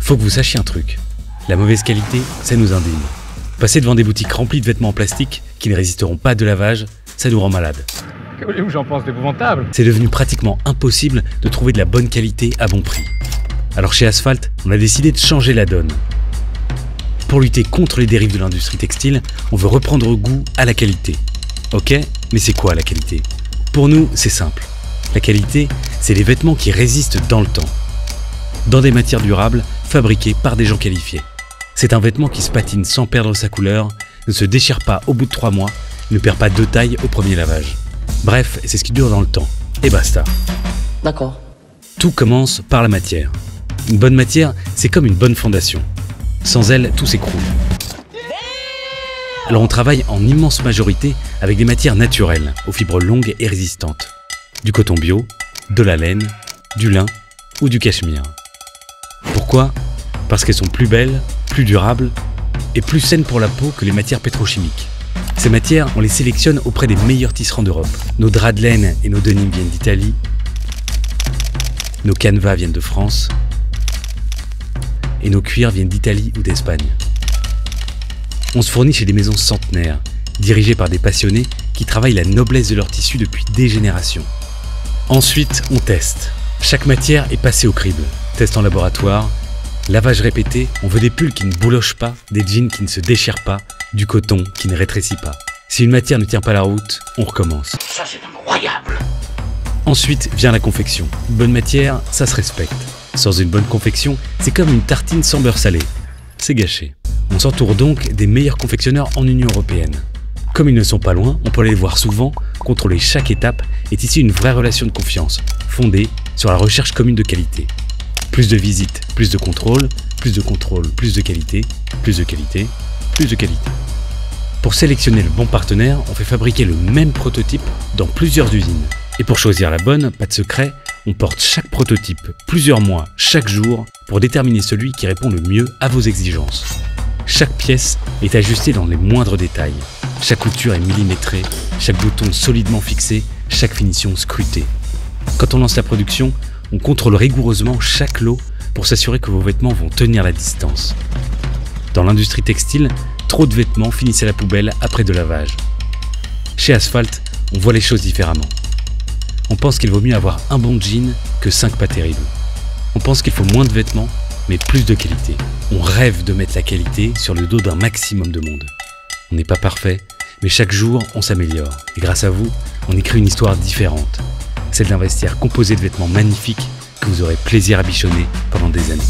Faut que vous sachiez un truc. La mauvaise qualité, ça nous indigne. Passer devant des boutiques remplies de vêtements en plastique qui ne résisteront pas de lavage, ça nous rend malade. Que voulez-vous que j'en pense d'épouvantable? C'est devenu pratiquement impossible de trouver de la bonne qualité à bon prix. Alors chez Asphalt, on a décidé de changer la donne. Pour lutter contre les dérives de l'industrie textile, on veut reprendre goût à la qualité. Ok, mais c'est quoi la qualité? Pour nous, c'est simple. La qualité, c'est les vêtements qui résistent dans le temps. Dans des matières durables, fabriquées par des gens qualifiés. C'est un vêtement qui se patine sans perdre sa couleur, ne se déchire pas au bout de 3 mois, ne perd pas de taille au premier lavage. Bref, c'est ce qui dure dans le temps. Et basta. D'accord. Tout commence par la matière. Une bonne matière, c'est comme une bonne fondation. Sans elle, tout s'écroule. Alors on travaille en immense majorité avec des matières naturelles, aux fibres longues et résistantes. Du coton bio, de la laine, du lin ou du cachemire. Pourquoi? Parce qu'elles sont plus belles, plus durables et plus saines pour la peau que les matières pétrochimiques. Ces matières, on les sélectionne auprès des meilleurs tisserands d'Europe. Nos draps de laine et nos denims viennent d'Italie. Nos canevas viennent de France. Et nos cuirs viennent d'Italie ou d'Espagne. On se fournit chez des maisons centenaires, dirigées par des passionnés qui travaillent la noblesse de leur tissu depuis des générations. Ensuite, on teste. Chaque matière est passée au crible. Test en laboratoire, lavage répété, on veut des pulls qui ne boulochent pas, des jeans qui ne se déchirent pas, du coton qui ne rétrécit pas. Si une matière ne tient pas la route, on recommence. Ça, c'est incroyable. Ensuite vient la confection. Une bonne matière, ça se respecte. Sans une bonne confection, c'est comme une tartine sans beurre salé. C'est gâché. On s'entoure donc des meilleurs confectionneurs en Union européenne. Comme ils ne sont pas loin, on peut les voir souvent, contrôler chaque étape et tisser une vraie relation de confiance, fondée sur la recherche commune de qualité. Plus de visites, plus de contrôle, plus de contrôle, plus de qualité, plus de qualité, plus de qualité. Pour sélectionner le bon partenaire, on fait fabriquer le même prototype dans plusieurs usines. Et pour choisir la bonne, pas de secret, on porte chaque prototype plusieurs mois, chaque jour, pour déterminer celui qui répond le mieux à vos exigences. Chaque pièce est ajustée dans les moindres détails. Chaque couture est millimétrée, chaque bouton solidement fixé, chaque finition scrutée. Quand on lance la production, on contrôle rigoureusement chaque lot pour s'assurer que vos vêtements vont tenir la distance. Dans l'industrie textile, trop de vêtements finissent à la poubelle après de lavage. Chez Asphalt, on voit les choses différemment. On pense qu'il vaut mieux avoir un bon jean que 5 pas terribles. On pense qu'il faut moins de vêtements, mais plus de qualité. On rêve de mettre la qualité sur le dos d'un maximum de monde. On n'est pas parfait, mais chaque jour, on s'améliore. Et grâce à vous, on écrit une histoire différente. Celle d'un vestiaire composé de vêtements magnifiques que vous aurez plaisir à bichonner pendant des années.